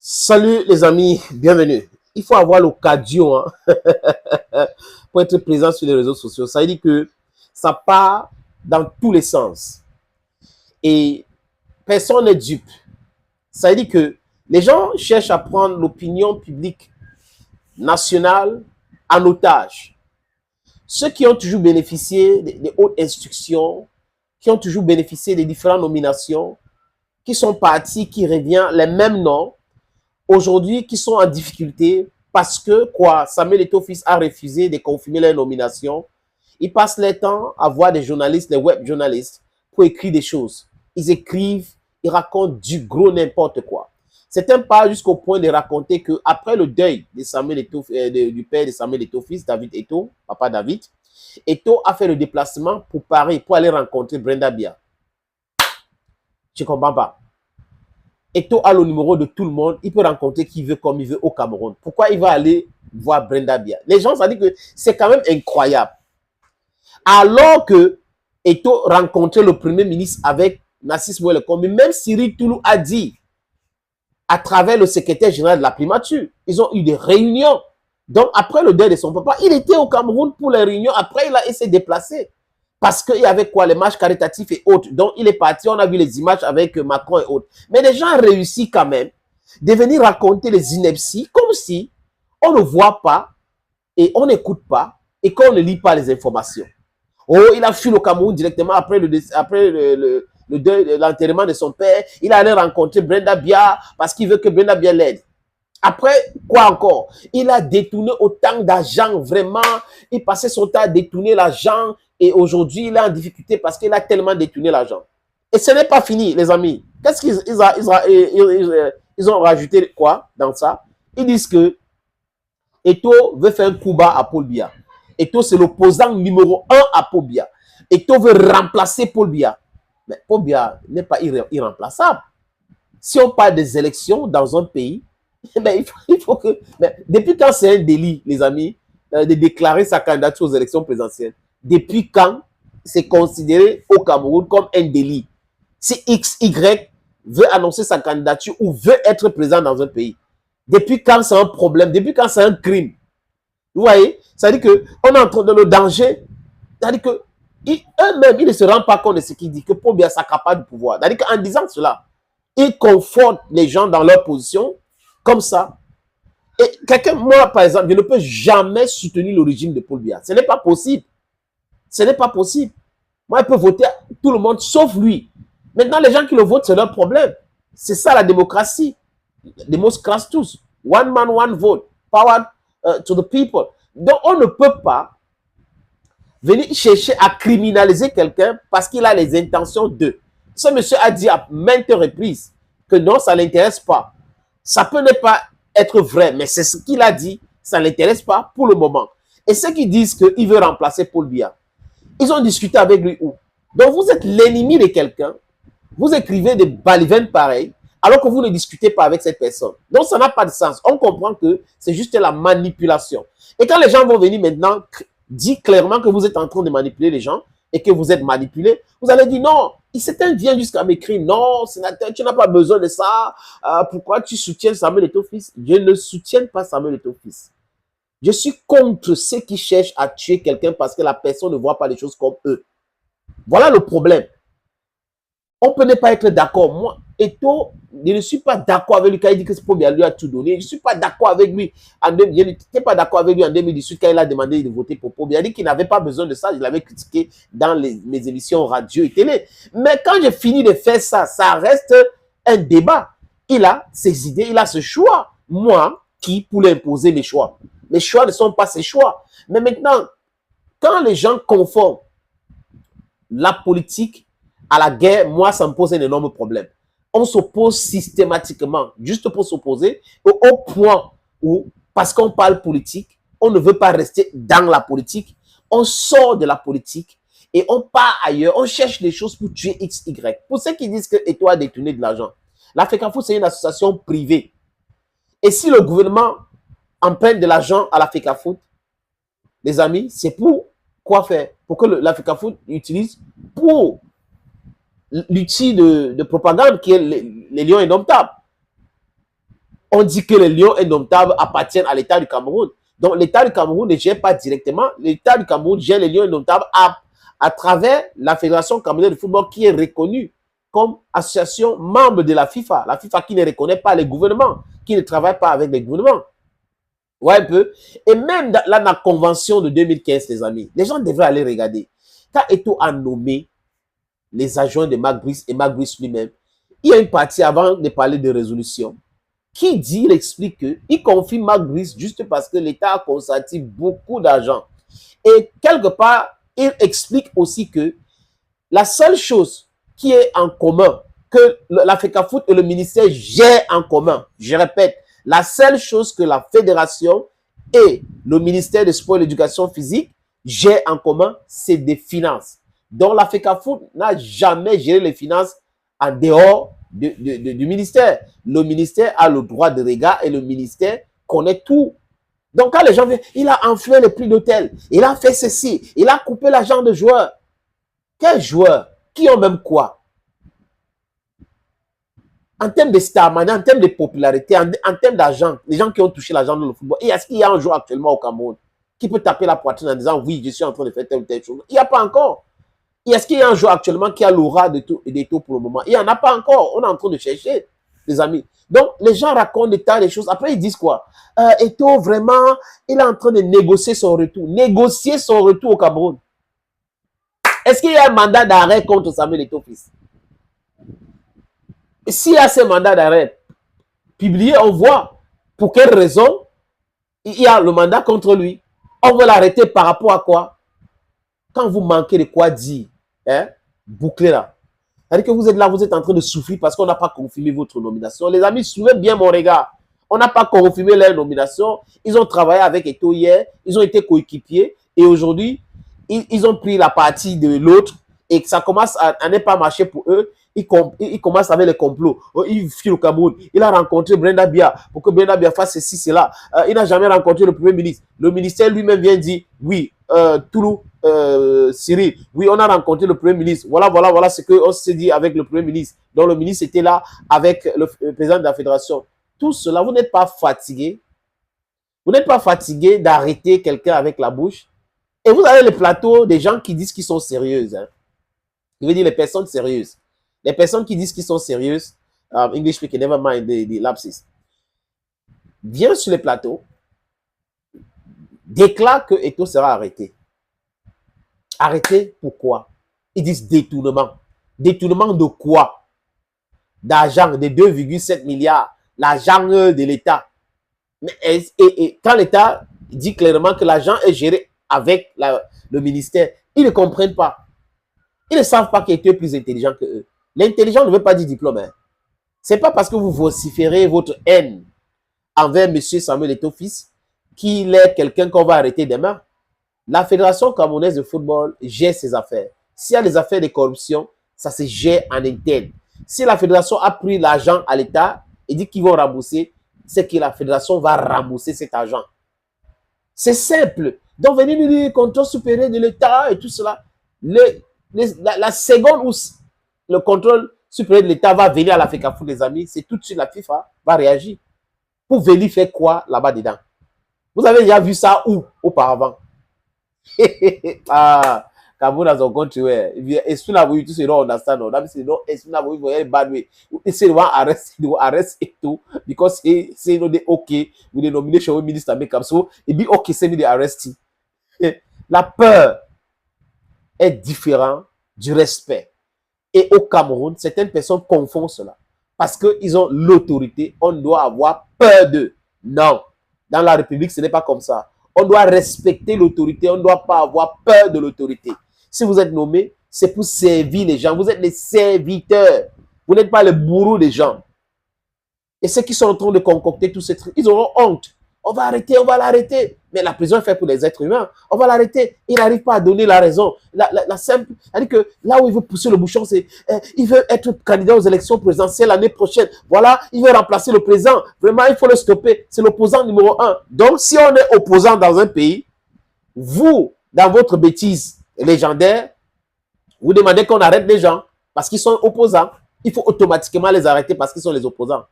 Salut les amis, bienvenue. Il faut avoir l'occasion pour être présent sur les réseaux sociaux. Ça veut dire que ça part dans tous les sens. Et personne n'est dupe. Ça veut dire que les gens cherchent à prendre l'opinion publique nationale en otage. Ceux qui ont toujours bénéficié des hautes instructions, qui ont toujours bénéficié des différentes nominations, qui sont partis, qui reviennent les mêmes noms, aujourd'hui qui sont en difficulté parce que Samuel Eto'o-Fils a refusé de confirmer leur nomination. Ils passent leur temps à voir des journalistes, des web journalistes, pour écrire des choses. Ils écrivent, ils racontent du gros n'importe quoi. Certains parlent jusqu'au point de raconter qu'après le deuil de Samuel Eto'o, du père de Samuel Eto'o-Fils, David Eto'o, papa David, Eto'o a fait le déplacement pour Paris, pour aller rencontrer Brenda Bia. Je ne comprends pas. Eto'o a le numéro de tout le monde, il peut rencontrer qui veut comme il veut au Cameroun. Pourquoi il va aller voir Brenda Bia? Les gens, ça dit que c'est quand même incroyable. Alors que Eto'o rencontrait le premier ministre avec Narcisse Moué Lekombi, même Cyril Toulou a dit, à travers le secrétaire général de la primature, ils ont eu des réunions. Donc après le deuil de son papa, il était au Cameroun pour les réunions, après il s'est déplacé. Parce qu'il y avait les marches caritatives et autres. Donc, il est parti, on a vu les images avec Macron et autres. Mais les gens réussissent quand même de venir raconter les inepties comme si on ne voit pas et on n'écoute pas et qu'on ne lit pas les informations. Oh, il a fui le Cameroun directement après l'enterrement de son père. Il allait rencontrer Brenda Bia parce qu'il veut que Brenda Bia l'aide. Après, quoi encore? Il a détourné autant d'argent, vraiment. Il passait son temps à détourner l'argent. Et aujourd'hui, il est en difficulté parce qu'il a tellement détourné l'argent. Et ce n'est pas fini, les amis. Qu'est-ce qu'ils ont rajouté quoi dans ça? Ils disent que Eto'o veut faire un coup bas à Paul Biya. Eto'o, c'est l'opposant numéro 1 à Paul Biya. Eto'o veut remplacer Paul Biya. Mais Paul Biya n'est pas irremplaçable. Si on parle des élections dans un pays, mais il faut que... Mais depuis quand c'est un délit, les amis, de déclarer sa candidature aux élections présidentielles? Depuis quand c'est considéré au Cameroun comme un délit? Si XY veut annoncer sa candidature ou veut être présent dans un pays, depuis quand c'est un problème? Depuis quand c'est un crime? Vous voyez? Ça veut dire qu'on est en train de le danger. Ça veut dire qu'eux-mêmes, ils ne se rendent pas compte de ce qu'ils disent, que Paul Biya s'accapare du pouvoir. Ça veut dire qu'en disant cela, ils confortent les gens dans leur position comme ça. Et quelqu'un, moi, par exemple, je ne peux jamais soutenir le régime de Paul Biya. Ce n'est pas possible. Ce n'est pas possible. Moi, il peut voter tout le monde, sauf lui. Maintenant, les gens qui le votent, c'est leur problème. C'est ça la démocratie. Démocratie tous. One man, one vote. Power to the people. Donc, on ne peut pas venir chercher à criminaliser quelqu'un parce qu'il a les intentions de. Ce monsieur a dit à maintes reprises que non, ça ne l'intéresse pas. Ça peut ne pas être vrai, mais c'est ce qu'il a dit. Ça ne l'intéresse pas pour le moment. Et ceux qui disent qu'il veut remplacer Paul Biya, ils ont discuté avec lui où? Donc vous êtes l'ennemi de quelqu'un, vous écrivez des balivernes pareils, alors que vous ne discutez pas avec cette personne. Donc ça n'a pas de sens. On comprend que c'est juste la manipulation. Et quand les gens vont venir maintenant dire clairement que vous êtes en train de manipuler les gens et que vous êtes manipulé, vous allez dire non, certains viennent jusqu'à m'écrire, non, sénateur, tu n'as pas besoin de ça, pourquoi tu soutiens Samuel Eto'o-Fils? Je ne soutiens pas Samuel Eto'o-Fils. Je suis contre ceux qui cherchent à tuer quelqu'un parce que la personne ne voit pas les choses comme eux. Voilà le problème. On peut ne pas être d'accord. Moi, Eto'o, je ne suis pas d'accord avec lui quand il dit que Paul Biya lui a tout donné. Je ne suis pas d'accord avec lui. Je n'étais pas d'accord avec lui en 2018 quand il a demandé de voter pour Paul Biya. Il a dit qu'il n'avait pas besoin de ça. Je l'avais critiqué dans mes émissions radio et télé. Mais quand j'ai fini de faire ça, ça reste un débat. Il a ses idées, il a ce choix. Moi, qui pour lui imposer mes choix? Les choix ne sont pas ses choix. Mais maintenant, quand les gens confondent la politique à la guerre, moi, ça me pose un énorme problème. On s'oppose systématiquement, juste pour s'opposer, au point où, parce qu'on parle politique, on ne veut pas rester dans la politique, on sort de la politique et on part ailleurs, on cherche des choses pour tuer X, Y. Pour ceux qui disent que Eto'o a détourné de l'argent, l'Africafoot, c'est une association privée. Et si le gouvernement emprunte de l'argent à l'Africafoot, les amis, c'est pour quoi faire? Pour que l'Africafoot utilise pour l'outil de propagande qui est les lions indomptables. on dit que les lions indomptables appartiennent à l'État du Cameroun. Donc, l'État du Cameroun ne gère pas directement. L'État du Cameroun gère les lions indomptables à travers la Fédération camerounaise de football qui est reconnue comme association membre de la FIFA. La FIFA qui ne reconnaît pas les gouvernements, qui ne travaille pas avec les gouvernements. Ouais, un peu. Et même dans la convention de 2015, les amis, les gens devraient aller regarder. Quand Eto'o a nommé les adjoints de Marc Brice et Marc Brice lui-même, il y a une partie avant de parler de résolution qui dit, il explique qu'il confie Marc Brice juste parce que l'État a consenti beaucoup d'argent. Et quelque part, il explique aussi que la seule chose qui est en commun, que l'Africafoot et le ministère gèrent en commun, je répète, la seule chose que la fédération et le ministère de Sport et l'Éducation physique gèrent en commun, c'est des finances. Donc l'Africafoot n'a jamais géré les finances en dehors du ministère. Le ministère a le droit de regard et le ministère connaît tout. Donc quand les gens viennent, il a enflé le prix d'hôtel, il a fait ceci, il a coupé l'argent de joueurs. Quels joueurs? Qui ont même quoi? En termes de star, en termes de popularité, en termes d'argent, les gens qui ont touché l'argent dans le football, est-ce qu'il y a un joueur actuellement au Cameroun qui peut taper la poitrine en disant oui, je suis en train de faire telle ou telle chose? Il n'y a pas encore. Est-ce qu'il y a un joueur actuellement qui a l'aura d'Eto'o pour le moment? Il n'y en a pas encore. On est en train de chercher, les amis. Donc, les gens racontent des tas de choses. Après, ils disent quoi? Eto'o, vraiment, il est en train de négocier son retour. Négocier son retour au Cameroun. Est-ce qu'il y a un mandat d'arrêt contre Samuel Eto'o fils? S'il y a ce mandat d'arrêt publié, on voit pour quelle raison il y a le mandat contre lui. On veut l'arrêter par rapport à quoi? Quand vous manquez de quoi dire, hein, bouclez là. C'est-à-dire que vous êtes là, vous êtes en train de souffrir parce qu'on n'a pas confirmé votre nomination. Les amis, suivez bien mon regard. On n'a pas confirmé leur nomination. Ils ont travaillé avec Eto'o hier. Ils ont été coéquipiers. Et aujourd'hui, ils ont pris la partie de l'autre. Et ça commence à ne pas marcher pour eux. Ils commencent avec les complots. Il fuit au Cameroun. Il a rencontré Brenda Bia pour que Brenda Bia fasse ceci, cela. Il n'a jamais rencontré le Premier ministre. Le ministère lui-même vient dire, oui, Toulou, Cyril, oui, on a rencontré le Premier ministre. Voilà ce qu'on s'est dit avec le Premier ministre. Donc le ministre était là avec le président de la fédération. Tout cela, vous n'êtes pas fatigué. Vous n'êtes pas fatigué d'arrêter quelqu'un avec la bouche. Et vous avez le plateau des gens qui disent qu'ils sont sérieuses. Hein. Je veux dire les personnes sérieuses. Les personnes qui disent qu'ils sont sérieuses, English speaking, never mind the lapses, viennent sur les plateaux, déclarent que Eto'o sera arrêté. Arrêté pourquoi? Ils disent détournement. Détournement de quoi? D'argent de 2,7 milliards. L'argent de l'État. Et quand l'État dit clairement que l'argent est géré avec le ministère, ils ne comprennent pas. Ils ne savent pas qu'Eto'o est plus intelligent que eux. L'intelligent ne veut pas dire diplôme. Hein. Ce n'est pas parce que vous vociférez votre haine envers M. Samuel Eto'o fils qu'il est quelqu'un qu'on va arrêter demain. La Fédération camerounaise de football gère ses affaires. S'il y a des affaires de corruption, ça se gère en interne. Si la Fédération a pris l'argent à l'État et dit qu'ils vont rembourser, c'est que la Fédération va rembourser cet argent. C'est simple. Donc, venez nous dire contrôle supérieur de l'État et tout cela. La seconde où le contrôle supérieur de l'État va venir à l'Africafoot, les amis, c'est tout de suite la FIFA va réagir. Pour venir faire quoi là-bas dedans? Vous avez déjà vu ça où auparavant? Ah, Cameroun has a country where if you explain how you just don't understand, or that means you don't explain how you very bad way. They say they want arrest Eto'o because he say you know they okay with the nomination with minister make up, so it be okay say me they arrest him. La peur est différente du respect. Et au Cameroun, certaines personnes confondent cela. Parce qu'ils ont l'autorité, on doit avoir peur d'eux. Non. Dans la République, ce n'est pas comme ça. On doit respecter l'autorité, on ne doit pas avoir peur de l'autorité. Si vous êtes nommé, c'est pour servir les gens. Vous êtes les serviteurs. Vous n'êtes pas les bourreaux des gens. Et ceux qui sont en train de concocter tous ces trucs, ils auront honte. On va arrêter, on va l'arrêter. Mais la prison est faite pour les êtres humains. On va l'arrêter. Il n'arrive pas à donner la raison. La simple, c'est-à-dire que là où il veut pousser le bouchon, c'est il veut être candidat aux élections présidentielles l'année prochaine. Voilà, il veut remplacer le président. Vraiment, il faut le stopper. C'est l'opposant numéro 1. Donc, si on est opposant dans un pays, vous, dans votre bêtise légendaire, vous demandez qu'on arrête les gens parce qu'ils sont opposants. Il faut automatiquement les arrêter parce qu'ils sont les opposants.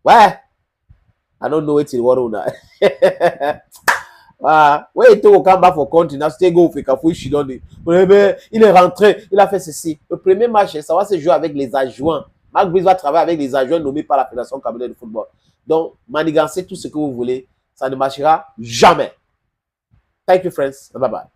Ouais. I don't know it's what on. Ouais, il au combat for continent, c'était go fait cafouche dans il est rentré, il a fait ceci. Le premier match, ça va se jouer avec les adjoints. Marc Brice va travailler avec les adjoints nommés par la Fédération camerounaise de football. Donc, manigancez tout ce que vous voulez, ça ne marchera jamais. Thank you, friends. Bye bye.